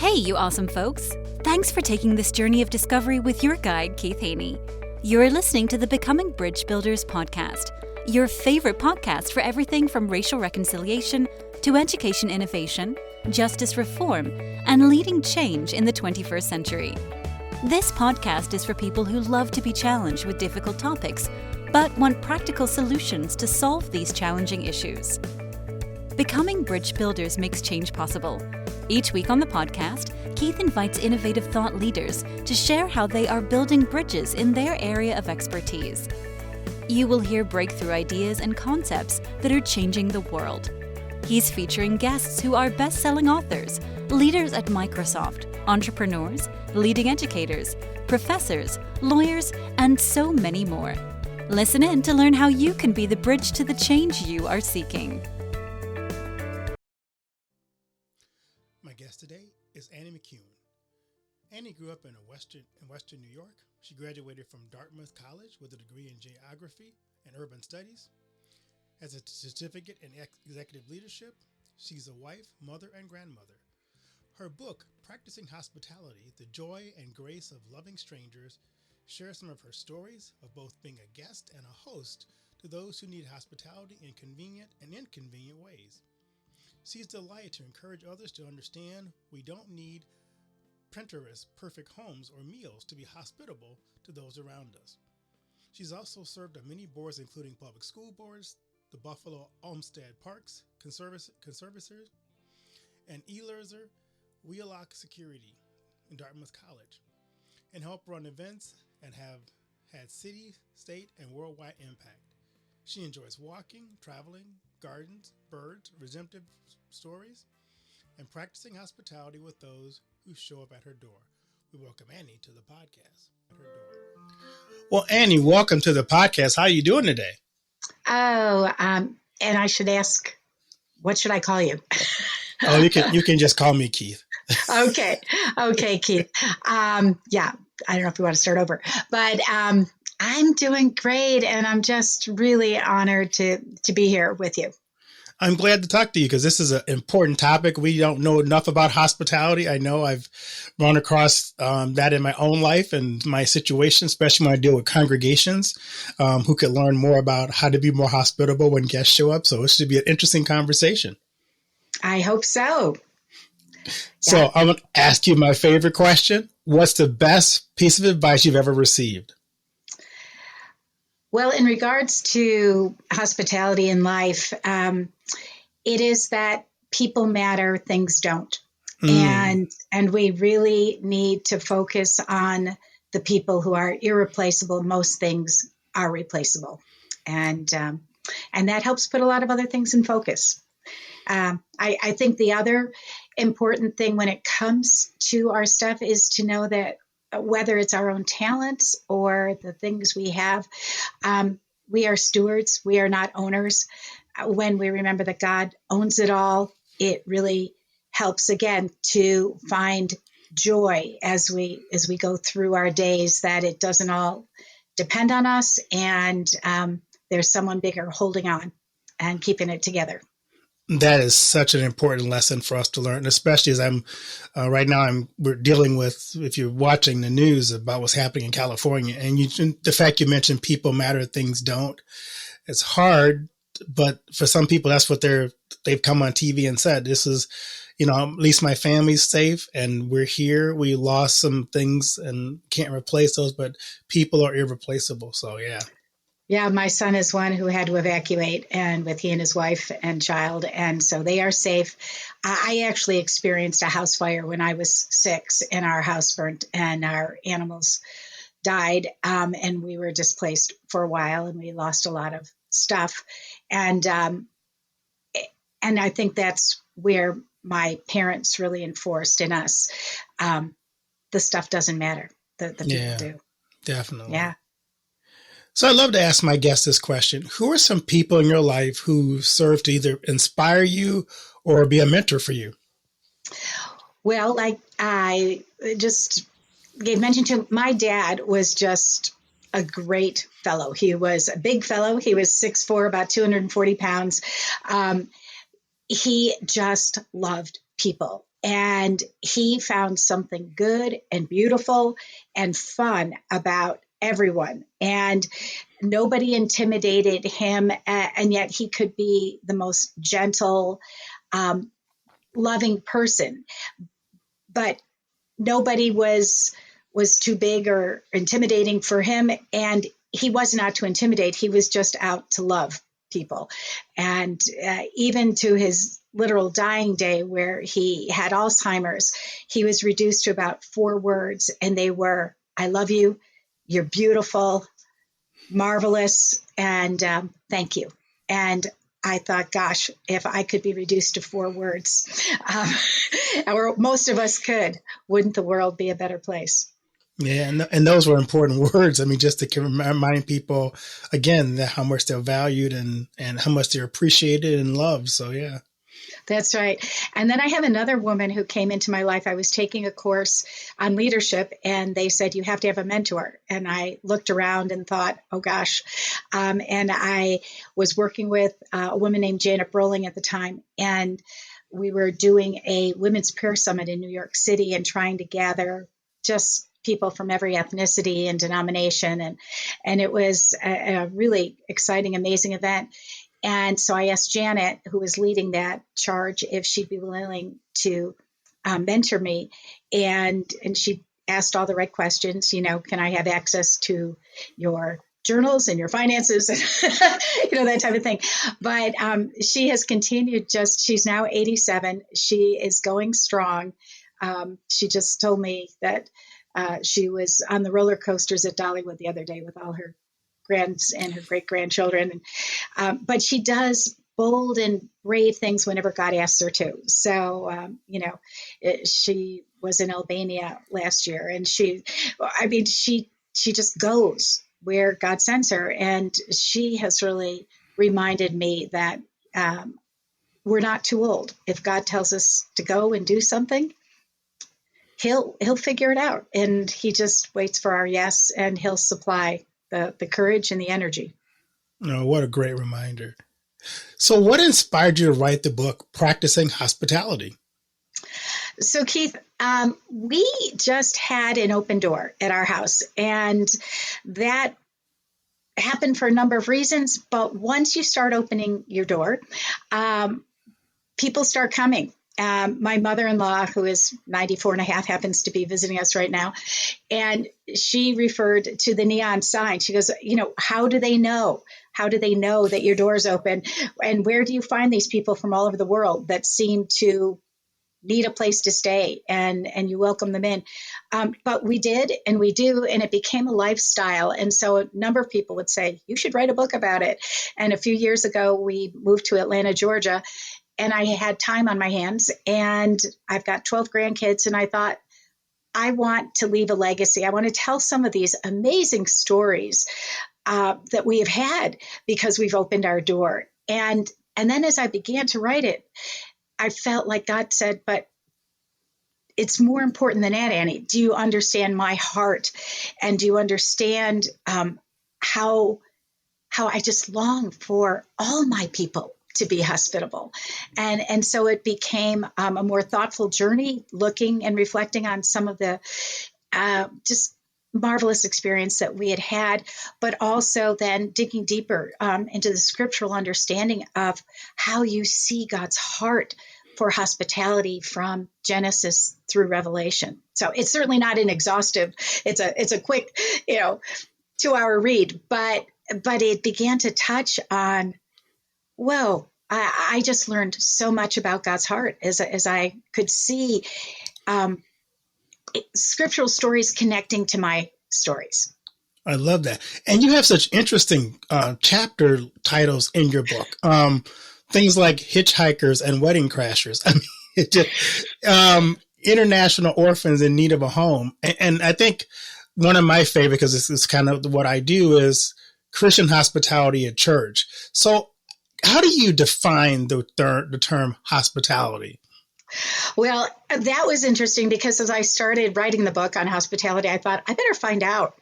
Hey, you awesome folks! Thanks for taking this journey of discovery with your guide, Keith Haney. You're listening to the Becoming Bridge Builders podcast, your favorite podcast for everything from racial reconciliation to education innovation, justice reform, and leading change in the 21st century. This podcast is for people who love to be challenged with difficult topics, but want practical solutions to solve these challenging issues. Becoming Bridge Builders makes change possible. Each week on the podcast, Keith invites innovative thought leaders to share how they are building bridges in their area of expertise. You will hear breakthrough ideas and concepts that are changing the world. He's featuring guests who are best-selling authors, leaders at Microsoft, entrepreneurs, leading educators, professors, lawyers, and so many more. Listen in to learn how you can be the bridge to the change you are seeking. My guest today is Annie McCune. Annie grew up in Western New York. She graduated from Dartmouth College with a degree in geography and urban studies. As a certificate in executive leadership, she's a wife, mother, and grandmother. Her book, Practicing Hospitality, The Joy and Grace of Loving Strangers, shares some of her stories of both being a guest and a host to those who need hospitality in convenient and inconvenient ways. She's delighted to encourage others to understand we don't need Pinterest perfect homes or meals to be hospitable to those around us. She's also served on many boards, including public school boards, the Buffalo Olmsted Parks Conservancy, and Elerzer Wheelock Security in Dartmouth College, and helped run events and have had city, state, and worldwide impact. She enjoys walking, traveling, gardens, birds, redemptive stories, and practicing hospitality with those who show up at her door. We welcome Annie to the podcast. Well, Annie, welcome to the podcast. How are you doing today? And I should ask, what should I call you? Oh, you can just call me Keith. Okay, Keith. I don't know if you want to start over, but I'm doing great, and I'm just really honored to be here with you. I'm glad to talk to you because this is an important topic. We don't know enough about hospitality. I know I've run across that in my own life and my situation, especially when I deal with congregations who could learn more about how to be more hospitable when guests show up. So it should be an interesting conversation. I hope so. So yeah. I'm going to ask you my favorite question. What's the best piece of advice you've ever received? Well, in regards to hospitality in life, it is that people matter, things don't. And we really need to focus on the people who are irreplaceable. Most things are replaceable. And that helps put a lot of other things in focus. I think the other important thing when it comes to our stuff is to know that whether it's our own talents or the things we have, we are stewards. We are not owners. When we remember that God owns it all, it really helps, again, to find joy as we go through our days, that it doesn't all depend on us, and there's someone bigger holding on and keeping it together. That is such an important lesson for us to learn, especially as we're dealing with, if you're watching the news about what's happening in California, and the fact you mentioned people matter, things don't. It's hard, but for some people, that's what they've come on TV and said. This is, at least my family's safe, and we're here. We lost some things and can't replace those, but people are irreplaceable. So yeah. Yeah, my son is one who had to evacuate, and with he and his wife and child, and so they are safe. I actually experienced a house fire when I was 6, and our house burnt, and our animals died, and we were displaced for a while, and we lost a lot of stuff, and I think that's where my parents really enforced in us, the stuff doesn't matter, the people do. Definitely. Yeah. So I love to ask my guests this question. Who are some people in your life who serve to either inspire you or be a mentor for you? Well, like I just gave mention to, my dad was just a great fellow. He was a big fellow. He was 6'4", about 240 pounds. He just loved people. And he found something good and beautiful and fun about everyone. And nobody intimidated him. And yet he could be the most gentle, loving person. But nobody was too big or intimidating for him. And he wasn't out to intimidate. He was just out to love people. And even to his literal dying day, where he had Alzheimer's, he was reduced to about 4 words, and they were, "I love you, you're beautiful, marvelous, and thank you." And I thought, gosh, if I could be reduced to 4 words, or most of us could, wouldn't the world be a better place? Yeah, and those were important words. I mean, just to remind people again that how much they're valued and how much they're appreciated and loved. So yeah. That's right. And then I have another woman who came into my life. I was taking a course on leadership, and they said, you have to have a mentor. And I looked around and thought, oh gosh. And I was working with a woman named Janet Broling at the time. And we were doing a women's prayer summit in New York City and trying to gather just people from every ethnicity and denomination. And it was a really exciting, amazing event. And so I asked Janet, who was leading that charge, if she'd be willing to mentor me. And she asked all the right questions. Can I have access to your journals and your finances, that type of thing. But she has continued she's now 87. She is going strong. She just told me that she was on the roller coasters at Dollywood the other day with all her grands and her great grandchildren. But she does bold and brave things whenever God asks her to. So, she was in Albania last year, and she just goes where God sends her. And she has really reminded me that we're not too old. If God tells us to go and do something, he'll figure it out. And he just waits for our yes, and he'll supply the courage and the energy. Oh, what a great reminder. So what inspired you to write the book, Practicing Hospitality? So, Keith, we just had an open door at our house, and that happened for a number of reasons. But once you start opening your door, people start coming. My mother-in-law, who is 94 and a half, happens to be visiting us right now. And she referred to the neon sign. She goes, how do they know? How do they know that your door's open? And where do you find these people from all over the world that seem to need a place to stay, and you welcome them in? But we did, and we do, and it became a lifestyle. And so a number of people would say, you should write a book about it. And a few years ago, we moved to Atlanta, Georgia, and I had time on my hands, and I've got 12 grandkids, and I thought, I want to leave a legacy. I want to tell some of these amazing stories that we have had because we've opened our door. And then as I began to write it, I felt like God said, but it's more important than that, Annie. Do you understand my heart? And do you understand how I just long for all my people to be hospitable? And so it became a more thoughtful journey, looking and reflecting on some of the just marvelous experience that we had, but also then digging deeper into the scriptural understanding of how you see God's heart for hospitality from Genesis through Revelation. So it's certainly not an exhaustive, it's a quick, 2-hour read, but it began to touch on, whoa, I just learned so much about God's heart as I could see scriptural stories connecting to my stories. I love that. And you have such interesting chapter titles in your book. Things like Hitchhikers and Wedding Crashers. I mean, international orphans in need of a home. And I think one of my favorite, because it's kind of what I do, is Christian hospitality at church. So how do you define the term hospitality? Well, that was interesting because as I started writing the book on hospitality, I thought I better find out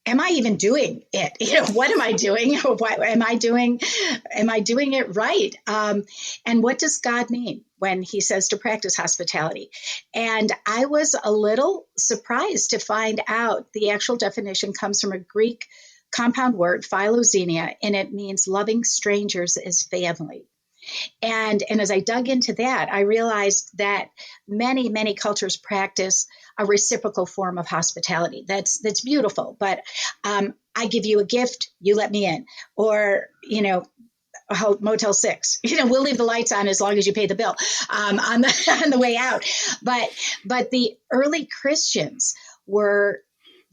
am I even doing it? What am I doing? What am I doing? Am I doing it right? And what does God mean when he says to practice hospitality? And I was a little surprised to find out the actual definition comes from a Greek compound word, philoxenia, and it means loving strangers as family. And as I dug into that, I realized that many cultures practice a reciprocal form of hospitality. That's beautiful. But I give you a gift, you let me in. Or, Motel 6. We'll leave the lights on as long as you pay the bill on the way out. But the early Christians were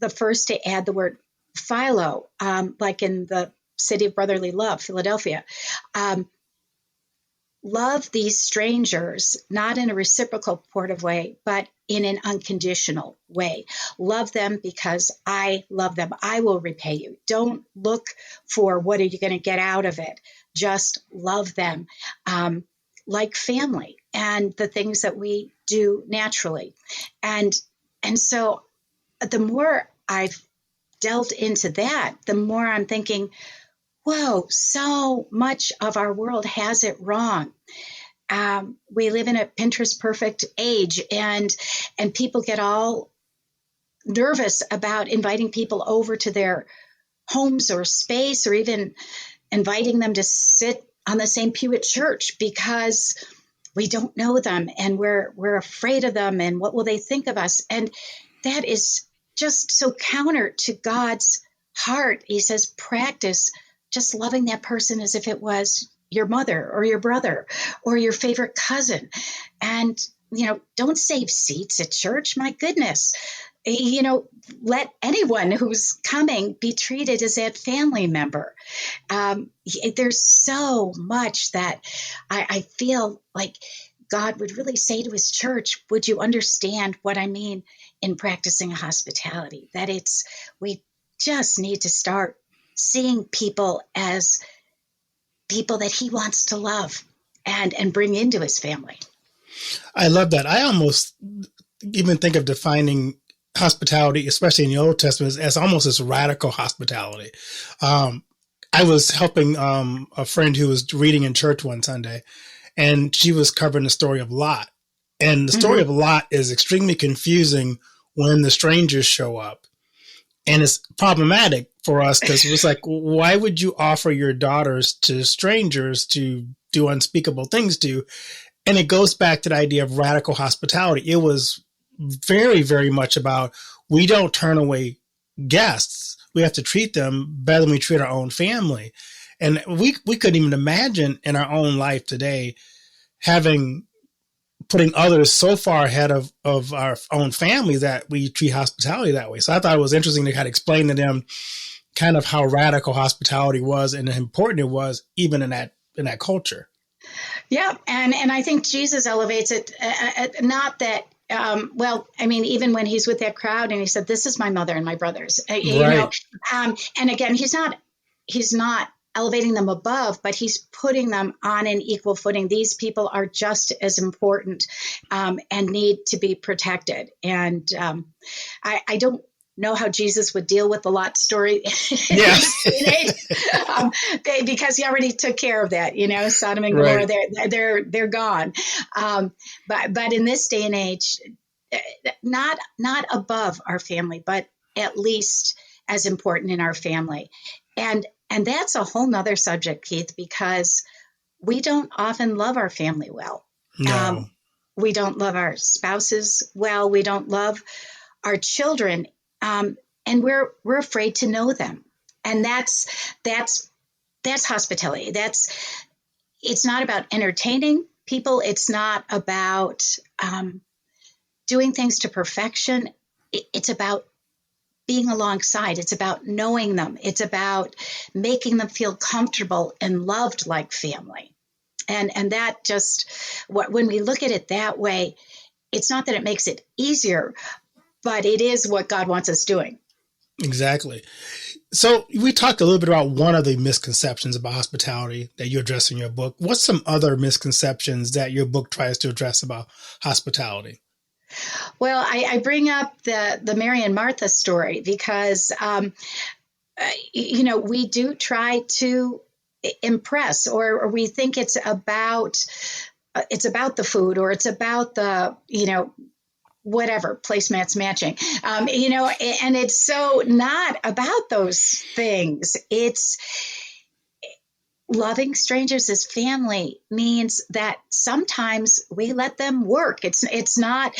the first to add the word philo, like in the city of brotherly love, Philadelphia. Love these strangers, not in a reciprocal supportive way, but in an unconditional way. Love them because I love them. I will repay you. Don't look for what are you going to get out of it. Just love them like family and the things that we do naturally. And so the more I've delved into that, the more I'm thinking, whoa, so much of our world has it wrong. We live in a Pinterest perfect age, and people get all nervous about inviting people over to their homes or space, or even inviting them to sit on the same pew at church because we don't know them and we're afraid of them and what will they think of us? And that is just so counter to God's heart. He says, practice just loving that person as if it was your mother or your brother or your favorite cousin. And, don't save seats at church. My goodness. Let anyone who's coming be treated as that family member. There's so much that I feel like God would really say to his church, would you understand what I mean in practicing hospitality? That we just need to start seeing people as people that he wants to love and bring into his family. I love that. I almost even think of defining hospitality, especially in the Old Testament, as almost as radical hospitality. I was helping a friend who was reading in church one Sunday, and she was covering the story of Lot. And the story of Lot is extremely confusing when the strangers show up. And it's problematic for us because it was like, why would you offer your daughters to strangers to do unspeakable things to? And it goes back to the idea of radical hospitality. It was very, very much about we don't turn away guests. We have to treat them better than we treat our own family. And we couldn't even imagine in our own life today putting others so far ahead of our own family that we treat hospitality that way. So I thought it was interesting to kind of explain to them kind of how radical hospitality was and how important it was even in that culture. Yeah. And I think Jesus elevates it, not that, even when he's with that crowd and he said, this is my mother and my brothers, right. And again, he's not elevating them above, but he's putting them on an equal footing. These people are just as important and need to be protected. And I don't know how Jesus would deal with the Lot story yeah. because he already took care of that. Sodom and Gomorrah, right. They're gone. But in this day and age, not above our family, but at least as important in our family. And that's a whole nother subject, Keith, because we don't often love our family well. No. We don't love our spouses well. We don't love our children. And we're afraid to know them. And that's hospitality. It's not about entertaining people. It's not about doing things to perfection. It's about being alongside. It's about knowing them. It's about making them feel comfortable and loved like family. And that just, when we look at it that way, it's not that it makes it easier, but it is what God wants us doing. Exactly. So we talked a little bit about one of the misconceptions about hospitality that you address in your book. What's some other misconceptions that your book tries to address about hospitality? Well, I bring up the Mary and Martha story because, we do try to impress, or we think it's about the food, or it's about the, whatever placemats matching, and it's so not about those things. It's loving strangers as family means that sometimes we let them work. It's not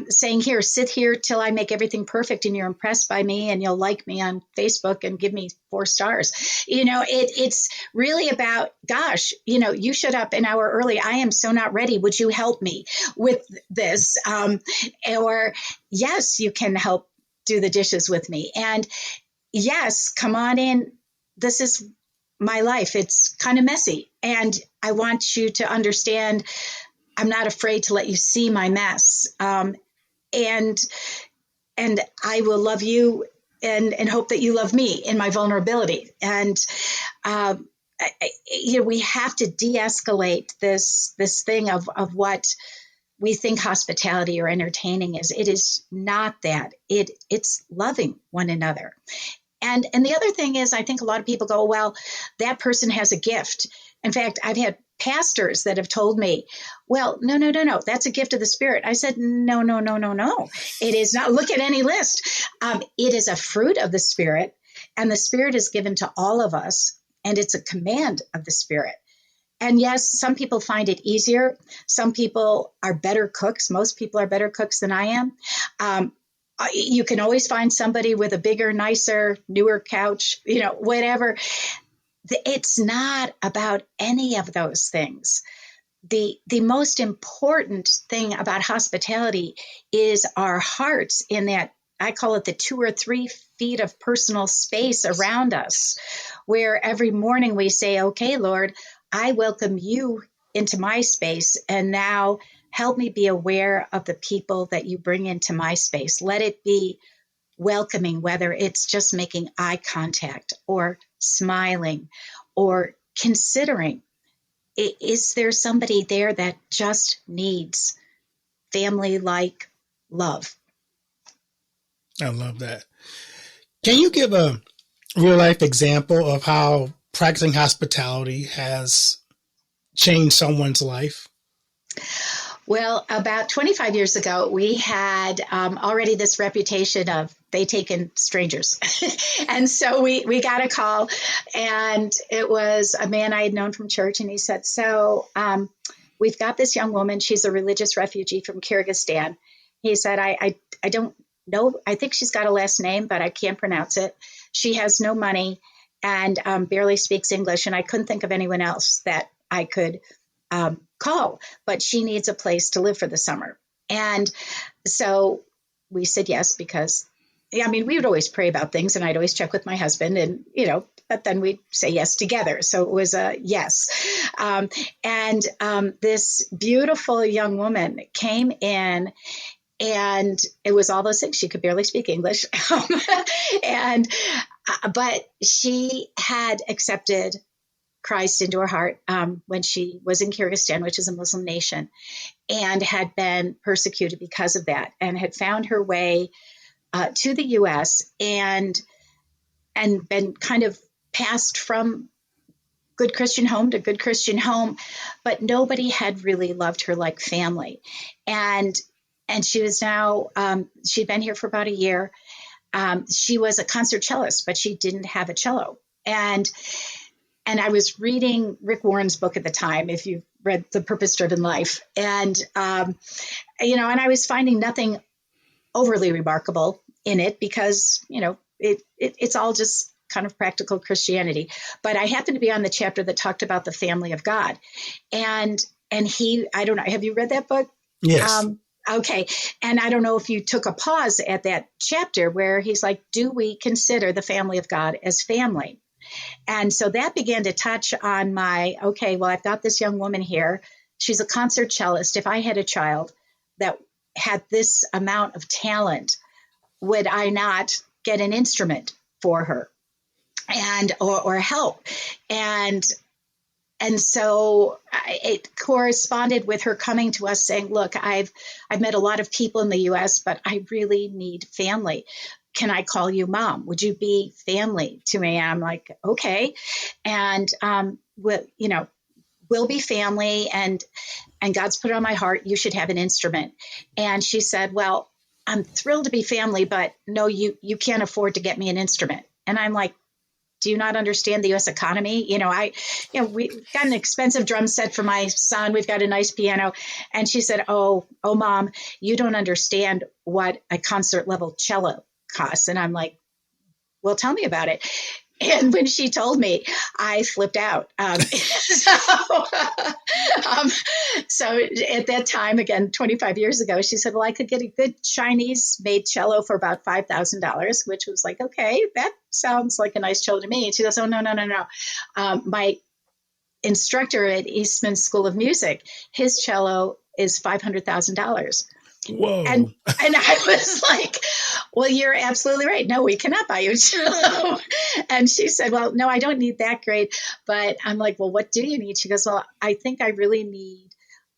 saying, here, sit here till I make everything perfect and you're impressed by me and you'll like me on Facebook and give me 4 stars. It's really about, gosh, you showed up an hour early. I am so not ready. Would you help me with this? Or yes, you can help do the dishes with me. And yes, come on in. This is my life. It's kind of messy. And I want you to understand I'm not afraid to let you see my mess. And I will love you and hope that you love me in my vulnerability. And, we have to de-escalate this thing of what we think hospitality or entertaining is. It is not that. It's loving one another. And the other thing is, I think a lot of people go, well, that person has a gift. In fact, I've had pastors that have told me, well, no, that's a gift of the Spirit. I said, no. It is not. Look at any list. It is a fruit of the Spirit, and the Spirit is given to all of us, and it's a command of the Spirit. And yes, some people find it easier. Some people are better cooks. Most people are better cooks than I am. You can always find somebody with a bigger, nicer, newer couch, whatever. It's not about any of those things. The most important thing about hospitality is our hearts, in that I call it the 2 or 3 feet of personal space around us, where every morning we say, okay, Lord, I welcome you into my space, and now help me be aware of the people that you bring into my space. Let it be welcoming, whether it's just making eye contact or smiling or considering, is there somebody there that just needs family-like love? I love that. Can you give a real life example of how practicing hospitality has changed someone's life? Well, about 25 years ago, we had already this reputation of they take in strangers. And so we got a call, and it was a man I had known from church. And he said, so we've got this young woman. She's a religious refugee from Kyrgyzstan. He said, I don't know. I think she's got a last name, but I can't pronounce it. She has no money and barely speaks English. And I couldn't think of anyone else that I could call, but she needs a place to live for the summer. And so we said yes, because, we would always pray about things, and I'd always check with my husband, and, but then we'd say yes together. So it was a yes. This beautiful young woman came in, and it was all those things. She could barely speak English. But she had accepted Christ into her heart when she was in Kyrgyzstan, which is a Muslim nation, and had been persecuted because of that, and had found her way to the U.S. and been kind of passed from good Christian home to good Christian home, but nobody had really loved her like family. And she was now, she'd been here for about a year. She was a concert cellist, but she didn't have a cello. And I was reading Rick Warren's book at the time, if you've read The Purpose-Driven Life. And, and I was finding nothing overly remarkable in it, because, it's all just kind of practical Christianity. But I happened to be on the chapter that talked about the family of God. And he, I don't know, have you read that book? Yes. Okay. And I don't know if you took a pause at that chapter where he's like, do we consider the family of God as family? And so that began to touch on my, okay, well, I've got this young woman here. She's a concert cellist. If I had a child that had this amount of talent, would I not get an instrument for her or help? And and so it corresponded with her coming to us saying, look, I've met a lot of people in the U.S., but I really need family. Can I call you mom? Would you be family to me? And I'm like, okay. And, we'll be family. And God's put it on my heart, you should have an instrument. And she said, well, I'm thrilled to be family, but no, you can't afford to get me an instrument. And I'm like, do you not understand the U.S. economy? We've got an expensive drum set for my son. We've got a nice piano. And she said, oh, mom, you don't understand what a concert level cello costs. And I'm like, well, tell me about it. And when she told me, I flipped out. So at that time, again, 25 years ago, she said, well, I could get a good Chinese made cello for about $5,000, which was like, okay, that sounds like a nice cello to me. And she goes, oh, no. My instructor at Eastman School of Music, his cello is $500,000. Whoa. And I was like, well, you're absolutely right. No, we cannot buy you a cello. And she said, well, no, I don't need that great. But I'm like, well, what do you need? She goes, well, I think I really need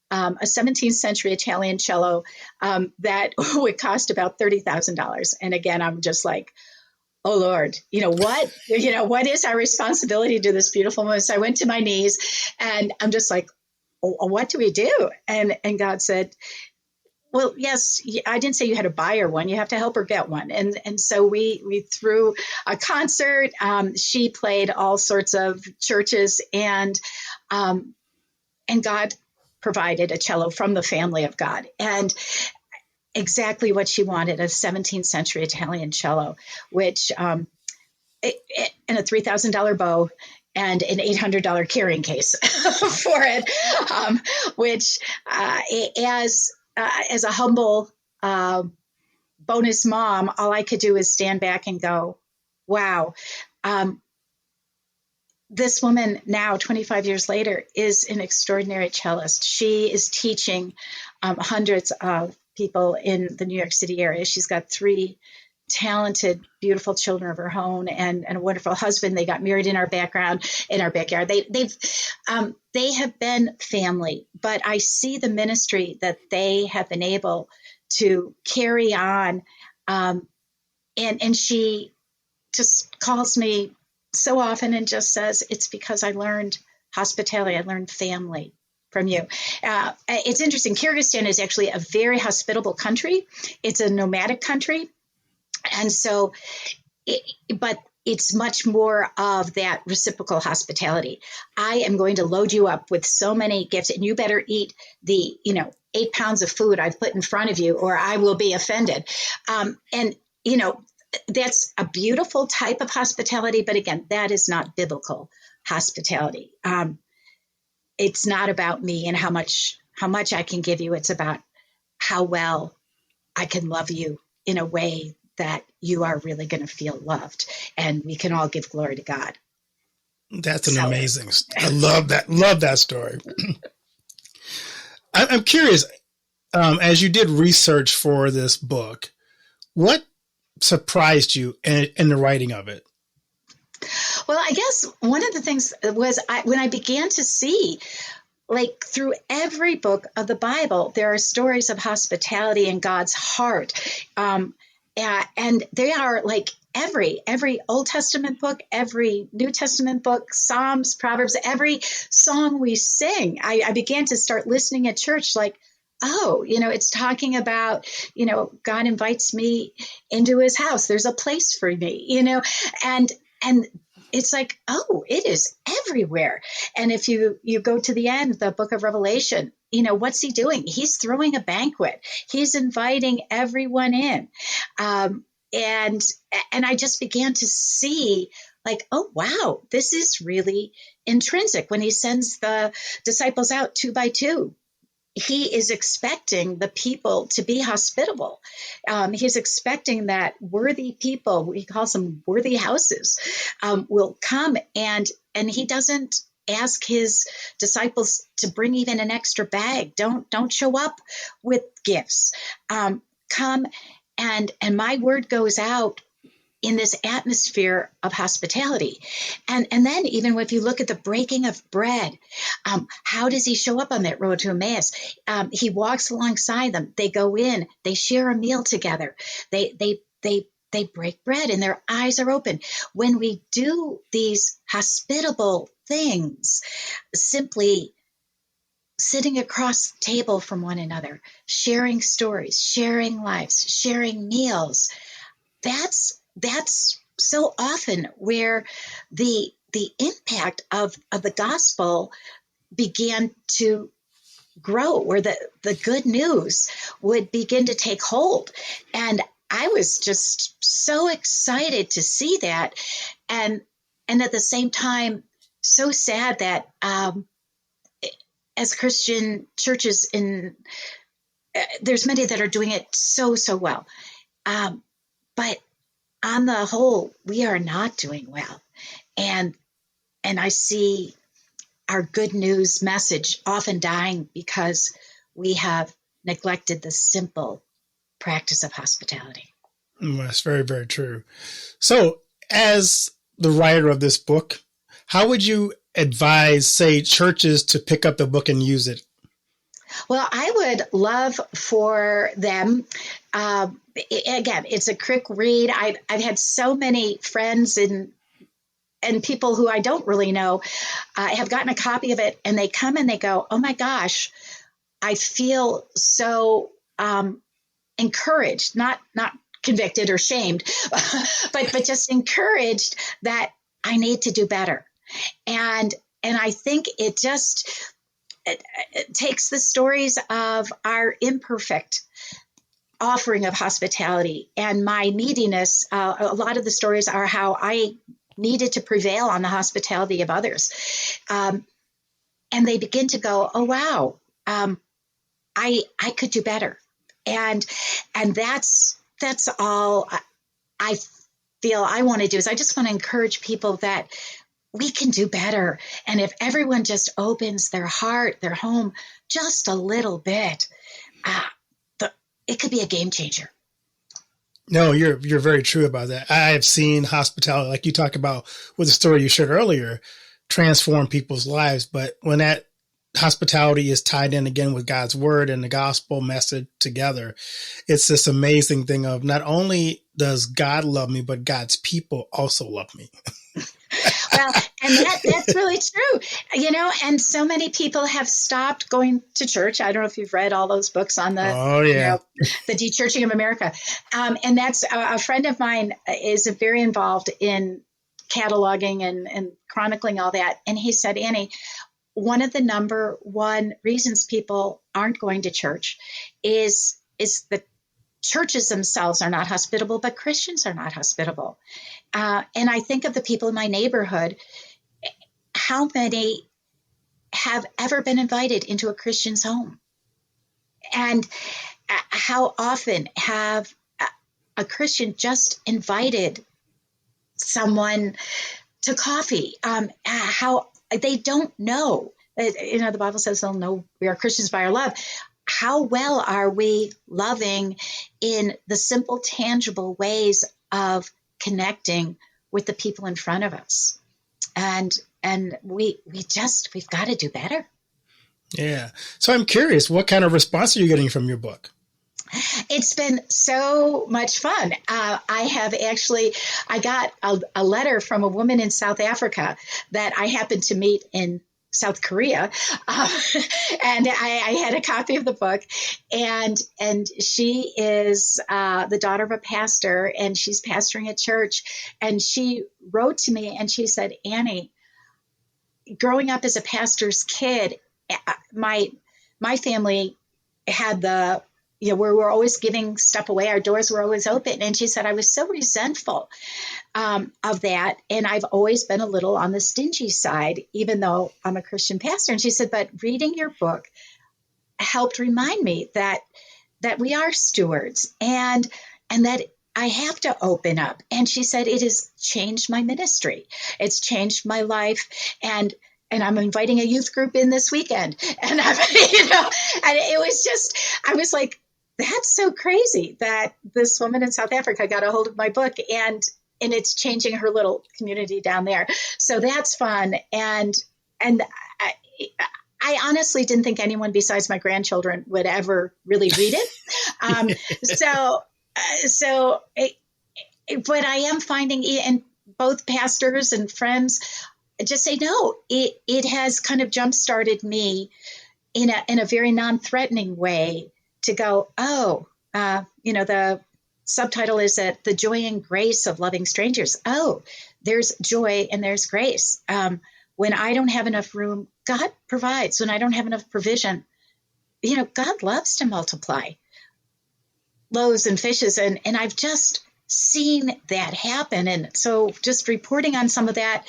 a 17th century Italian cello that would cost about $30,000. And again, I'm just like, oh, Lord, what is our responsibility to this beautiful woman? So I went to my knees and I'm just like, oh, what do we do? And God said, well, yes, I didn't say you had to buy her one. You have to help her get one. And so we threw a concert. She played all sorts of churches, and God provided a cello from the family of God. And exactly what she wanted, a 17th century Italian cello, which and a $3,000 bow and an $800 carrying case for it, which as a humble bonus mom, all I could do is stand back and go, wow, this woman now, 25 years later, is an extraordinary cellist. She is teaching hundreds of people in the New York City area. She's got 3 talented, beautiful children of her own and a wonderful husband. They got married in our backyard. They have been family, but I see the ministry that they have been able to carry on. And she just calls me so often and just says, it's because I learned hospitality. I learned family from you. It's interesting. Kyrgyzstan is actually a very hospitable country. It's a nomadic country. And so, but it's much more of that reciprocal hospitality. I am going to load you up with so many gifts, and you better eat the, 8 pounds of food I've put in front of you, or I will be offended. That's a beautiful type of hospitality. But again, that is not biblical hospitality. It's not about me and how much I can give you. It's about how well I can love you in a way that you are really going to feel loved, and we can all give glory to God. That's an amazing. I love that. Love that story. I'm curious, as you did research for this book, what surprised you in the writing of it? Well, I guess one of the things was when I began to see, like through every book of the Bible, there are stories of hospitality in God's heart. And they are like every Old Testament book, every New Testament book, Psalms, Proverbs, every song we sing. I began to start listening at church like, oh, it's talking about, God invites me into his house. There's a place for me, and it's like, oh, it is everywhere. And if you go to the end, the book of Revelation, what's he doing? He's throwing a banquet. He's inviting everyone in. And I just began to see like, oh, wow, this is really intrinsic. When he sends the disciples out 2 by 2, he is expecting the people to be hospitable. He's expecting that worthy people, he calls them worthy houses, will come, and he doesn't ask his disciples to bring even an extra bag. Don't show up with gifts. Come and my word goes out in this atmosphere of hospitality. And then even if you look at the breaking of bread, how does he show up on that road to Emmaus? He walks alongside them. They go in, they share a meal together. They break bread and their eyes are open. When we do these hospitable things, simply sitting across the table from one another, sharing stories, sharing lives, sharing meals, that's so often where the impact of the gospel began to grow, where the good news would begin to take hold. And I was just so excited to see that, and at the same time so sad that as Christian churches there's many that are doing it so well, but on the whole, we are not doing well. And I see our good news message often dying because we have neglected the simple practice of hospitality. That's very, very true. So, as the writer of this book, how would you advise, say, churches to pick up the book and use it? Well, I would love for them. Again, it's a quick read. I've had so many friends and people who I don't really know have gotten a copy of it, and they come and they go, "Oh my gosh, I feel so encouraged, not convicted or shamed, but just encouraged that I need to do better." And I think it just it takes the stories of our imperfect offering of hospitality and my neediness. A lot of the stories are how I needed to prevail on the hospitality of others. And they begin to go, "Oh, wow, I could do better." And that's all I feel I want to do is I just want to encourage people that we can do better. And if everyone just opens their heart, their home, just a little bit, it could be a game changer. No, you're very true about that. I have seen hospitality, like you talk about with the story you shared earlier, transform people's lives. But when that hospitality is tied in again with God's word and the gospel message together, it's this amazing thing of not only does God love me, but God's people also love me. Well, and that's really true, and so many people have stopped going to church. I don't know if you've read all those books on the de-churching of America. And that's a friend of mine is very involved in cataloging and chronicling all that. And he said, "Annie, one of the number one reasons people aren't going to church is that churches themselves are not hospitable, but Christians are not hospitable." And I think of the people in my neighborhood, how many have ever been invited into a Christian's home? And how often have a Christian just invited someone to coffee? How they don't know. The Bible says they'll know we are Christians by our love. How well are we loving in the simple, tangible ways of connecting with the people in front of us? And we've got to do better. Yeah. So I'm curious, what kind of response are you getting from your book? It's been so much fun. I got a letter from a woman in South Africa that I happened to meet in South Korea. And I had a copy of the book, and she is the daughter of a pastor, and she's pastoring a church. And she wrote to me and she said, "Annie, growing up as a pastor's kid, my family had we were always giving stuff away. Our doors were always open." And she said, "I was so resentful of that. And I've always been a little on the stingy side, even though I'm a Christian pastor." And she said, "But reading your book helped remind me that we are stewards and that I have to open up." And she said, "It has changed my ministry. It's changed my life. And I'm inviting a youth group in this weekend." And and it was just, I was like, that's so crazy that this woman in South Africa got a hold of my book and it's changing her little community down there. So that's fun. And I honestly didn't think anyone besides my grandchildren would ever really read it. But I am finding, and both pastors and friends just say, no, it has kind of jump-started me in a very non-threatening way to go, the subtitle is that the joy and grace of loving strangers. Oh, there's joy and there's grace. When I don't have enough room, God provides. When I don't have enough provision, God loves to multiply loaves and fishes. And I've just seen that happen. And so just reporting on some of that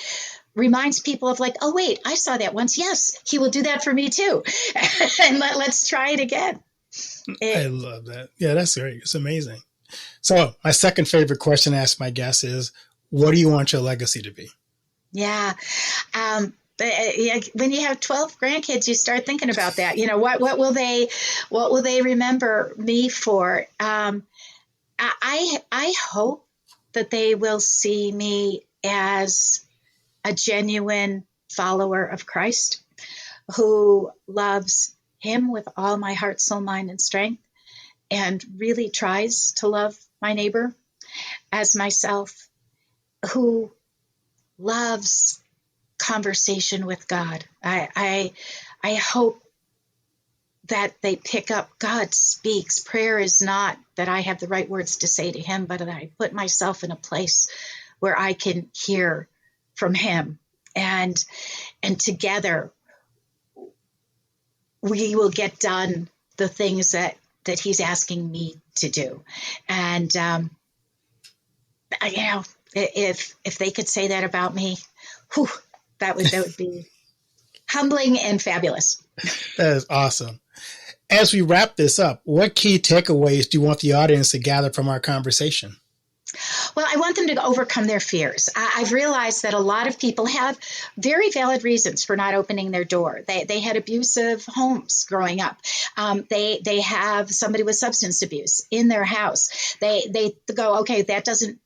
reminds people of like, oh, wait, I saw that once. Yes, he will do that for me too. And let's try it again. I love that. Yeah, that's great. It's amazing. So my second favorite question to ask my guests is, what do you want your legacy to be? Yeah. When you have 12 grandkids, you start thinking about that. What will they remember me for? I hope that they will see me as a genuine follower of Christ who loves him with all my heart, soul, mind, and strength, and really tries to love my neighbor as myself, who loves conversation with God. I hope that they pick up God speaks. Prayer is not that I have the right words to say to him, but that I put myself in a place where I can hear from him. And together we will get done the things that he's asking me to do. And, if they could say that about me, that would be humbling and fabulous. That is awesome. As we wrap this up, what key takeaways do you want the audience to gather from our conversation? Well, I want them to overcome their fears. I've realized that a lot of people have very valid reasons for not opening their door. They had abusive homes growing up. They have somebody with substance abuse in their house. They go, okay, that doesn't,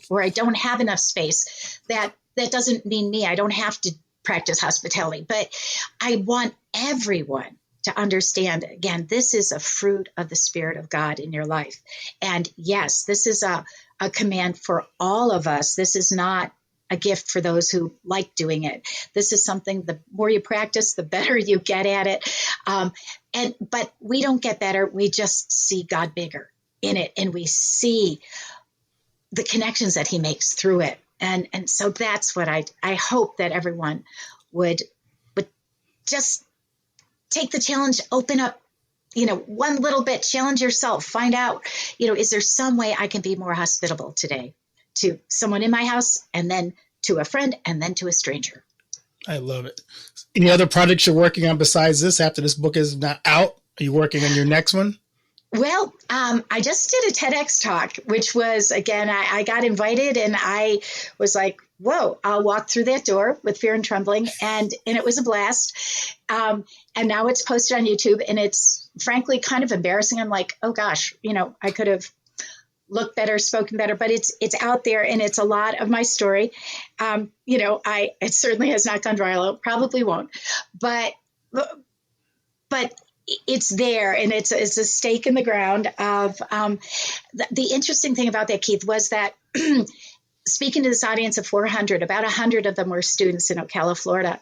where I don't have enough space, that doesn't mean me. I don't have to practice hospitality. But I want everyone to understand, again, this is a fruit of the Spirit of God in your life. And yes, this is a command for all of us. This is not a gift for those who like doing it. This is something, the more you practice, the better you get at it. But we don't get better. We just see God bigger in it. And we see the connections that he makes through it. And so that's what I hope that everyone would just take the challenge, open up, one little bit, challenge yourself, find out, is there some way I can be more hospitable today to someone in my house, and then to a friend, and then to a stranger. I love it. Any other projects you're working on besides this after this book is not out? Are you working on your next one? Well, I just did a TEDx talk, which was, again, I got invited and I was like, whoa, I'll walk through that door with fear and trembling. And it was a blast. And now it's posted on YouTube, and it's frankly kind of embarrassing. I'm like, oh gosh, I could have looked better, spoken better, but it's out there, and it's a lot of my story. It certainly has not gone viral, probably won't, but it's there, and it's a stake in the ground of the interesting thing about that, Keith, was that speaking to this audience of 400, about 100 of them were students in Ocala, Florida.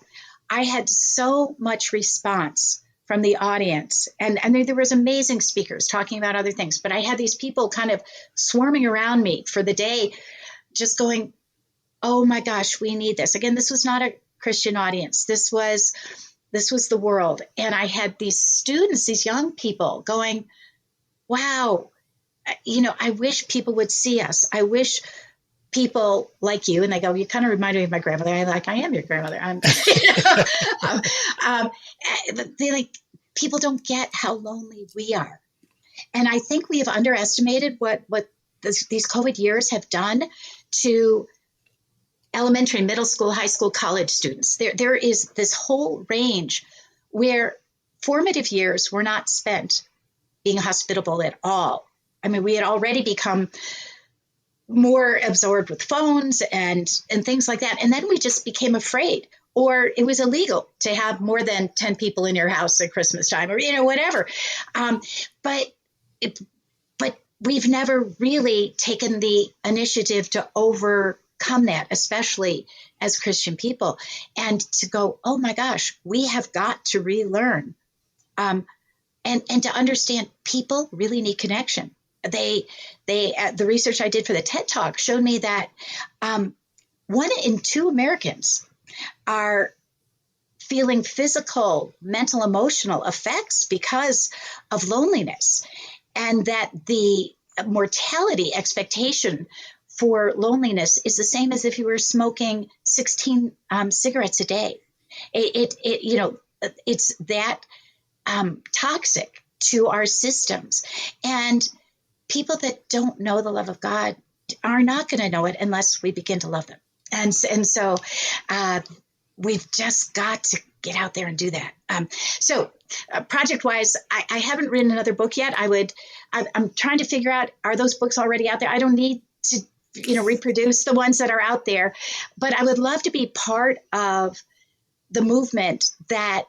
I had so much response from the audience, and there was amazing speakers talking about other things, but I had these people kind of swarming around me for the day, just going, oh my gosh, we need this. Again, this was not a Christian audience. This was the world. And I had these students, these young people going, wow, I wish people would see us. I wish people like you. And they go, you kind of remind me of my grandmother. I'm like, I am your grandmother. They like, people don't get how lonely we are. And I think we have underestimated what these COVID years have done to elementary, middle school, high school, college students. There is this whole range where formative years were not spent being hospitable at all. I mean, we had already become more absorbed with phones and things like that. And then we just became afraid, or it was illegal to have more than 10 people in your house at Christmas time, or, whatever. But we've never really taken the initiative to overcome that, especially as Christian people, and to go, oh my gosh, we have got to relearn, and to understand people really need connection. The research I did for the TED Talk showed me that 1 in 2 Americans are feeling physical, mental, emotional effects because of loneliness, and that the mortality expectation for loneliness is the same as if you were smoking 16 cigarettes a day. It's that toxic to our systems. And people that don't know the love of God are not going to know it unless we begin to love them. And so we've just got to get out there and do that. So project-wise, I haven't written another book yet. I'm trying to figure out, are those books already out there? I don't need to, reproduce the ones that are out there, but I would love to be part of the movement that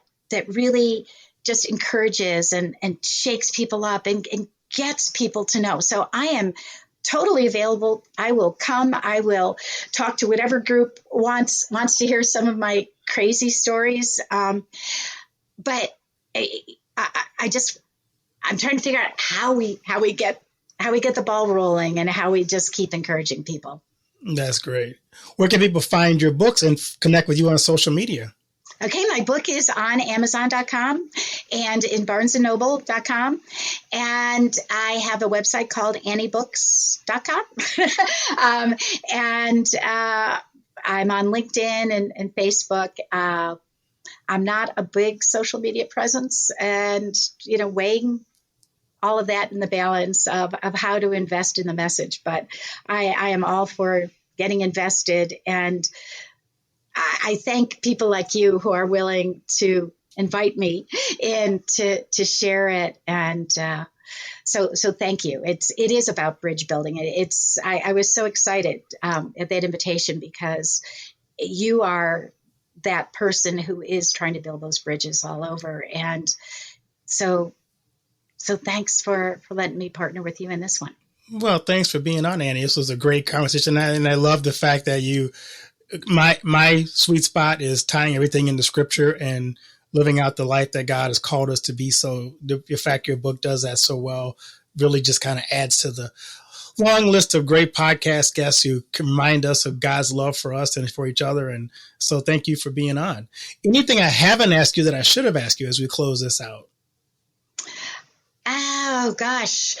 really just encourages and shakes people up and gets people to know. So I am totally available. I will come. I will talk to whatever group wants to hear some of my crazy stories. But I'm trying to figure out how we get the ball rolling and how we just keep encouraging people. That's great. Where can people find your books and connect with you on social media? Okay, my book is on Amazon.com and in BarnesandNoble.com. And I have a website called AnnieBooks.com. And I'm on LinkedIn and Facebook. I'm not a big social media presence, and, weighing all of that in the balance of how to invest in the message. But I am all for getting invested, and I thank people like you who are willing to invite me in to share it. And so thank you. It is about bridge building. I was so excited at that invitation, because you are that person who is trying to build those bridges all over. And so thanks for letting me partner with you in this one. Well, thanks for being on, Annie. This was a great conversation. And I love the fact that my sweet spot is tying everything into scripture and living out the life that God has called us to be. So the fact your book does that so well really just kind of adds to the long list of great podcast guests who can remind us of God's love for us and for each other. And so thank you for being on. Anything I haven't asked you that I should have asked you as we close this out? Oh, gosh.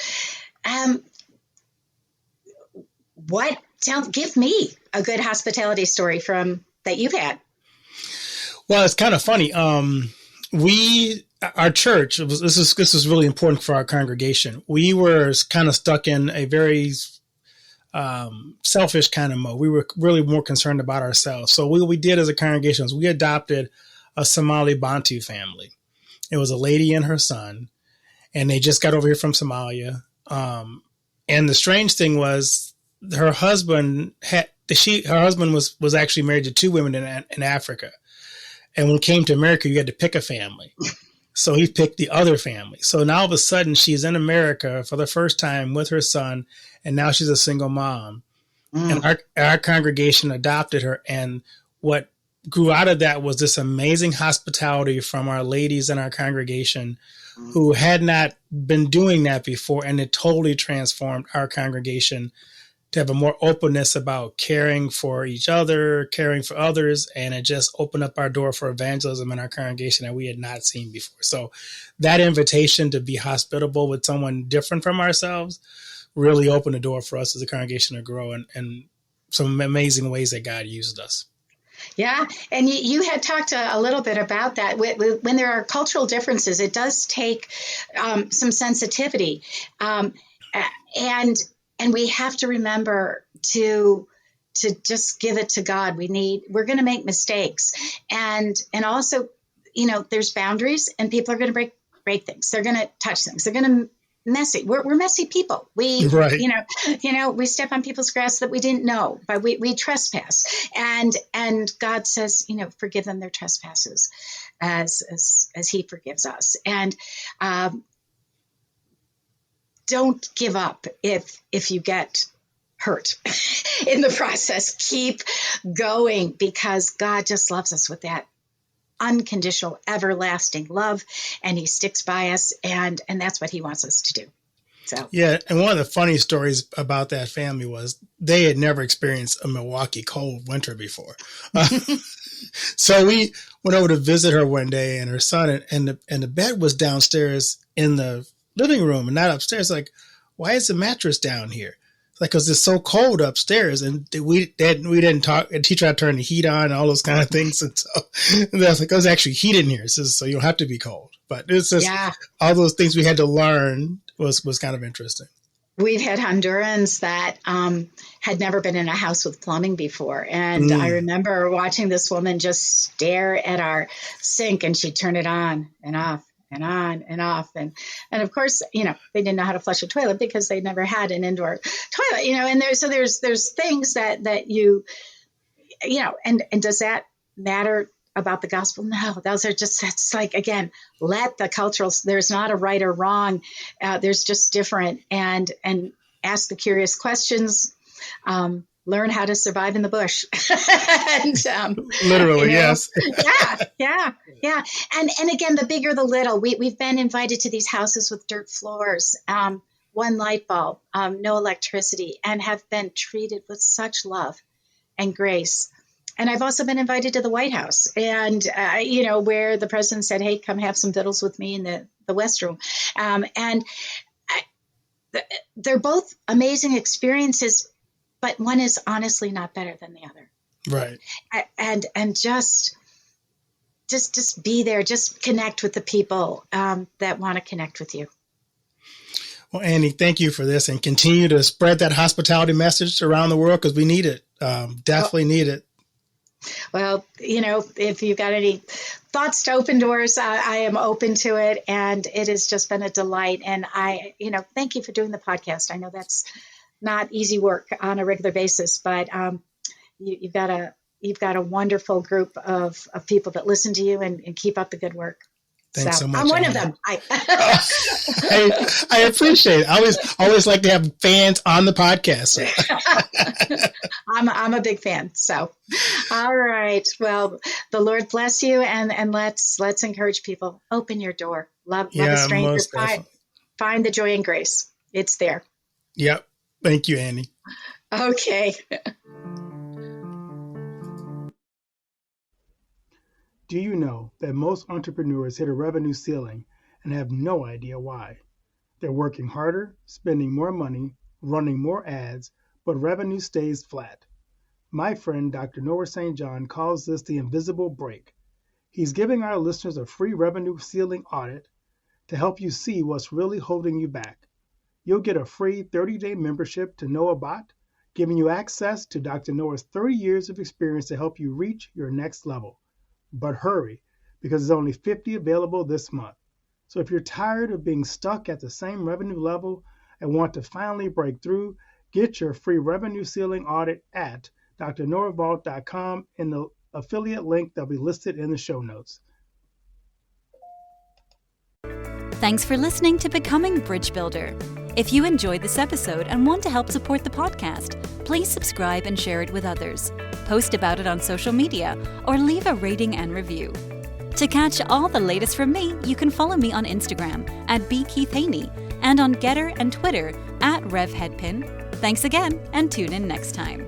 Give me a good hospitality story that you've had. Well, it's kind of funny. Our church, this is really important for our congregation. We were kind of stuck in a very selfish kind of mode. We were really more concerned about ourselves. So what we did as a congregation was we adopted a Somali Bantu family. It was a lady and her son, and they just got over here from Somalia. And the strange thing was, her husband was actually married to 2 women in Africa. And when it came to America, you had to pick a family. So he picked the other family. So now all of a sudden she's in America for the first time with her son, and now she's a single mom. And our congregation adopted her. And what grew out of that was this amazing hospitality from our ladies in our congregation who had not been doing that before. And it totally transformed our congregation to have a more openness about caring for each other, caring for others. And it just opened up our door for evangelism in our congregation that we had not seen before. So that invitation to be hospitable with someone different from ourselves really opened the door for us as a congregation to grow in some amazing ways that God used us. Yeah. And you had talked a little bit about that. When there are cultural differences, it does take some sensitivity. And we have to remember to just give it to God. We're going to make mistakes. And also, there's boundaries, and people are going to break things. They're going to touch things. They're going to messy. We're messy people. We, Right. We step on people's grass that we didn't know, but we trespass. And God says, forgive them their trespasses as he forgives us. And don't give up if you get hurt in the process. Keep going, because God just loves us with that unconditional, everlasting love, and he sticks by us, and that's what he wants us to do. So yeah, and one of the funny stories about that family was they had never experienced a Milwaukee cold winter before. So we went over to visit her one day, and her son, and the bed was downstairs in the living room and not upstairs. Like, why is the mattress down here? It's like, because it's so cold upstairs, and we didn't talk. And he tried to turn the heat on and all those kind of things, and so and I was like, "There's actually heat in here, so you don't have to be cold." But it's just all those things we had to learn was kind of interesting. We've had Hondurans that had never been in a house with plumbing before. And I remember watching this woman just stare at our sink, and she'd turn it on and off and on and off. And of course, they didn't know how to flush a toilet because they'd never had an indoor toilet, and there's things that you and does that matter about the gospel? No, those are just, it's like, again, let the cultural, there's not a right or wrong. There's just different, and ask the curious questions, learn how to survive in the bush. And, literally, yes. Yeah. And again, the bigger the little, we've been invited to these houses with dirt floors, one light bulb, no electricity, and have been treated with such love and grace. And I've also been invited to the White House, and, where the president said, "Hey, come have some fiddles with me in the West Room." They're both amazing experiences, but one is honestly not better than the other. Right. And just be there, just connect with the people that want to connect with you. Well, Annie, thank you for this, and continue to spread that hospitality message around the world, because we need it. Definitely need it. Well, if you've got any thoughts to open doors, I am open to it. And it has just been a delight. And I, thank you for doing the podcast. I know that's not easy work on a regular basis, but you've got a wonderful group of people that listen to you and keep up the good work. Thanks so much. I'm one of them. I appreciate it. I always like to have fans on the podcast. So. I'm a big fan. So, all right. Well, the Lord bless you, and let's encourage people. Open your door. Love a stranger. Find the joy and grace. It's there. Yep. Thank you, Annie. Okay. Do you know that most entrepreneurs hit a revenue ceiling and have no idea why? They're working harder, spending more money, running more ads, but revenue stays flat. My friend Dr. Noah St. John calls this the invisible break. He's giving our listeners a free revenue ceiling audit to help you see what's really holding you back. You'll get a free 30-day membership to NoahBot, giving you access to Dr. Noah's 30 years of experience to help you reach your next level. But hurry, because there's only 50 available this month. So if you're tired of being stuck at the same revenue level and want to finally break through, get your free revenue ceiling audit at drnoahvault.com in the affiliate link that'll be listed in the show notes. Thanks for listening to Becoming Bridge Builder. If you enjoyed this episode and want to help support the podcast, please subscribe and share it with others. Post about it on social media or leave a rating and review. To catch all the latest from me, you can follow me on Instagram at bkeithhaney and on Getter and Twitter at RevHeadpin. Thanks again, and tune in next time.